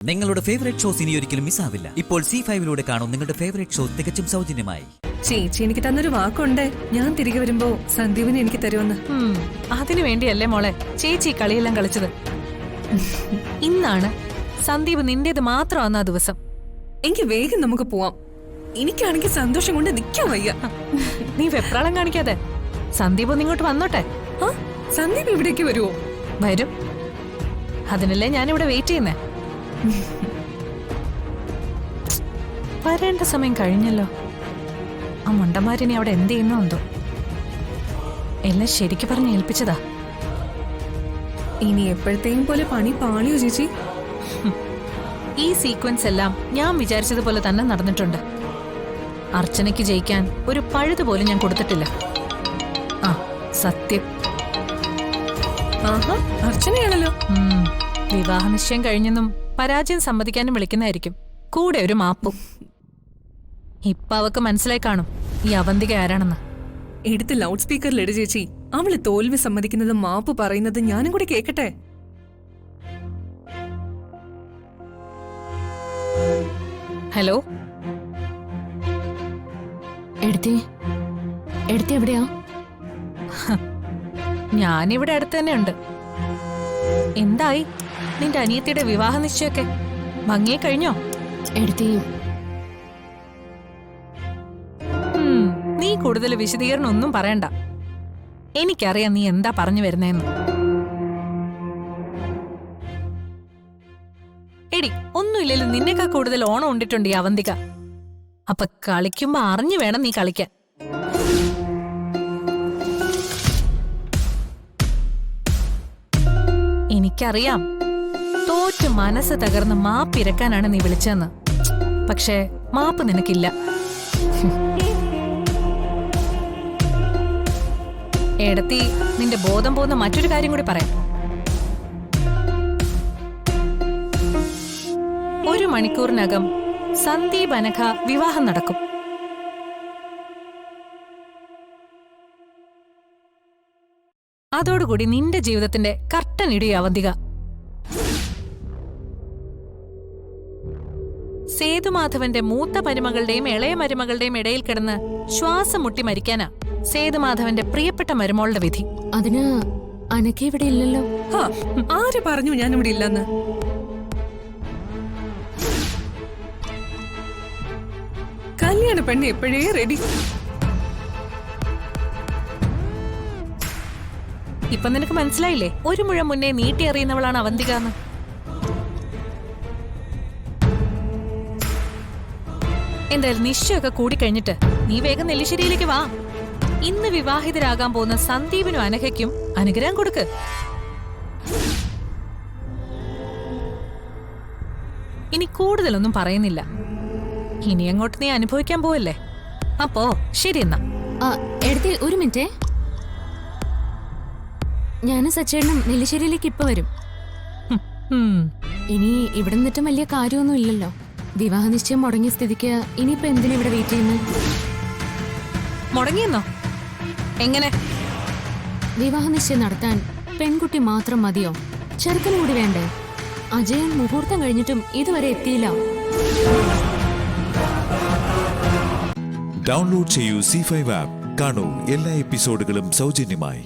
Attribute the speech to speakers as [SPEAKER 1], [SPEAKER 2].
[SPEAKER 1] നിങ്ങളുടെ favourite shows ഇനി ഒരിക്കലും മിസ്സാവില്ല. ഇപ്പോൾ C5 കാണും നിങ്ങളുടെ ഫേവറേറ്റ് ഷോ തികച്ചും സൗജന്യമായി.
[SPEAKER 2] ചേച്ചി എനിക്ക് തന്നൊരു വാക്കുണ്ട്, ഞാൻ തിരികെ വരുമ്പോ സന്ദീപിനെ എനിക്ക് തരുമെന്ന്.
[SPEAKER 3] അതിനു വേണ്ടിയല്ലേ മോളെ ചേച്ചി കളിയെല്ലാം കളിച്ചത്. ഇന്നാണ് സന്ദീപ് നിന്റേത് മാത്രമാകുന്ന ദിവസം.
[SPEAKER 2] എനിക്ക് വേഗം നമുക്ക് പോവാം. എനിക്കാണെങ്കിൽ സന്തോഷം കൊണ്ട് നിൽക്കാൻ വയ്യ.
[SPEAKER 3] നീ വെപ്രാളം കാണിക്കാതെ സന്ദീപ് ഒന്ന് ഇങ്ങോട്ട് വന്നോട്ടെ.
[SPEAKER 2] സന്ദീപ് ഇവിടേക്ക് വരുമോ?
[SPEAKER 3] വരും. അതിനല്ലേ ഞാനിവിടെ വെയിറ്റ് ചെയ്യുന്നേ. വരേണ്ട സമയം കഴിഞ്ഞല്ലോ. ആ മണ്ടന്മാരിനെ അവിടെ എന്ത് ചെയ്യുന്നോ എന്തോ. എല്ലാം ശരിക്ക് പറഞ്ഞ് ഏൽപ്പിച്ചതാ.
[SPEAKER 2] ഇനി എപ്പോഴത്തെയും പോലെ പണി പാളിയോ ചേച്ചി?
[SPEAKER 3] ഈ സീക്വൻസ് എല്ലാം ഞാൻ വിചാരിച്ചതുപോലെ തന്നെ നടന്നിട്ടുണ്ട്. അർച്ചനയ്ക്ക് ജയിക്കാൻ ഒരു പഴുതുപോലും ഞാൻ കൊടുത്തിട്ടില്ല. ആ സത്യം.
[SPEAKER 2] അർച്ചനയാണല്ലോ.
[SPEAKER 3] വിവാഹ നിശ്ചയം കഴിഞ്ഞെന്നും പരാജയം സമ്മതിക്കാനും വിളിക്കുന്നതായിരിക്കും. കൂടെ ഒരു മാപ്പും. ഇപ്പൊ അവക്ക് മനസ്സിലായി കാണും ഈ അവന്തിക ആരാണെന്ന്.
[SPEAKER 2] എടുത്ത് ലൗഡ് സ്പീക്കറിലിട് ചേച്ചി. അവള് തോൽവി സമ്മതിക്കുന്നത് മാപ്പ് പറയുന്നത് ഞാനും കൂടി കേക്കട്ടെ.
[SPEAKER 3] ഹലോ
[SPEAKER 4] എവിടെയാ?
[SPEAKER 3] ഞാനിവിടെ അടുത്ത് തന്നെ ഉണ്ട്. എന്തായി നിന്റെ അനിയത്തിയുടെ വിവാഹ നിശ്ചയൊക്കെ? ഭംഗിയെ കഴിഞ്ഞോ? നീ കൂടുതൽ വിശദീകരണം ഒന്നും പറയണ്ട. എനിക്കറിയാം നീ എന്താ പറഞ്ഞു വരുന്നേന്ന്. എടി, ഒന്നുമില്ലല്ലോ നിന്നേക്കാ കൂടുതൽ ഓണം ഉണ്ടിട്ടുണ്ട് ഈ അവന്തിക. അപ്പൊ കളിക്കുമ്പോ അറിഞ്ഞു വേണം നീ കളിക്കാൻ. എനിക്കറിയാം തോറ്റ് മനസ്സ് തകർന്ന് മാപ്പിരക്കാനാണ് നീ വിളിച്ചതെന്ന്. പക്ഷേ മാപ്പ് നിനക്കില്ല. എടത്തി, നിന്റെ ബോധം പോകുന്ന മറ്റൊരു കാര്യം കൂടി പറയാം. 1 മണിക്കൂറിനകം സന്ദീപ് അനഘ വിവാഹം നടക്കും. അതോടുകൂടി നിന്റെ ജീവിതത്തിന്റെ കർട്ടൻ ഇടിയ അവന്തിക. സേതുമാധവന്റെ മൂത്ത മരുമകളുടെയും ഇളയ മരുമകളുടെയും ഇടയിൽ കിടന്ന് ശ്വാസം മുട്ടി മരിക്കാനാ സേതുമാധവന്റെ പ്രിയപ്പെട്ട മരുമോളുടെ വിധി.
[SPEAKER 4] അതിന് അനഘ ഇവിടെ ഇല്ലല്ലോ.
[SPEAKER 2] ആര് പറഞ്ഞു ഞാൻ ഇവിടെ ഇല്ലെന്ന്? കല്യാണ പെണ്ണ് എപ്പോഴേ റെഡി.
[SPEAKER 3] ഇപ്പൊ നിനക്ക് മനസ്സിലായില്ലേ? 1 മുഴം മുന്നേ നീട്ടി അറിയുന്നവളാണ് അവന്തിക എന്ന്. എന്തായാലും നിശ്ചയമൊക്കെ കൂടിക്കഴിഞ്ഞിട്ട് നീ വേഗം നെല്ലിശ്ശേരിയിലേക്ക് വാ. ഇന്ന് വിവാഹിതരാകാൻ പോകുന്ന സന്ദീപിനും അനഘയ്ക്കും അനുഗ്രഹം കൊടുക്ക്. ഇനി കൂടുതലൊന്നും പറയുന്നില്ല. ഇനി അങ്ങോട്ട് നീ അനുഭവിക്കാൻ പോവല്ലേ. അപ്പോ ശരി എന്നാ.
[SPEAKER 4] ഒരു മിനിറ്റേ, ഞാനും സച്ചേട്ടനും നെല്ലിശ്ശേരിയിലേക്ക് ഇപ്പൊ വരും. ഇനി ഇവിടെ നിന്നിട്ടും വലിയ കാര്യമൊന്നും ഇല്ലല്ലോ. വിവാഹ നിശ്ചയം മുടങ്ങിയ സ്ഥിതിക്ക് ഇനിയിപ്പോ എന്തിനാ ഇവിടെ വെയിറ്റ് ചെയ്യുന്നത്?
[SPEAKER 3] മുടങ്ങിയെന്നോ? എങ്ങനെ?
[SPEAKER 4] വിവാഹ നിശ്ചയം നടത്താൻ പെൺകുട്ടി മാത്രം മതിയോ? ചെറുക്കനും കൂടി വേണ്ടേ? അജയൻ മുഹൂർത്തം കഴിഞ്ഞിട്ടും ഇതുവരെ എത്തിയില്ല.
[SPEAKER 5] ഡൗൺലോഡ് ചെയ്യൂ C5 ആപ്പ്. കാണൂ എല്ലാ എപ്പിസോഡുകളും സൗജന്യമായി.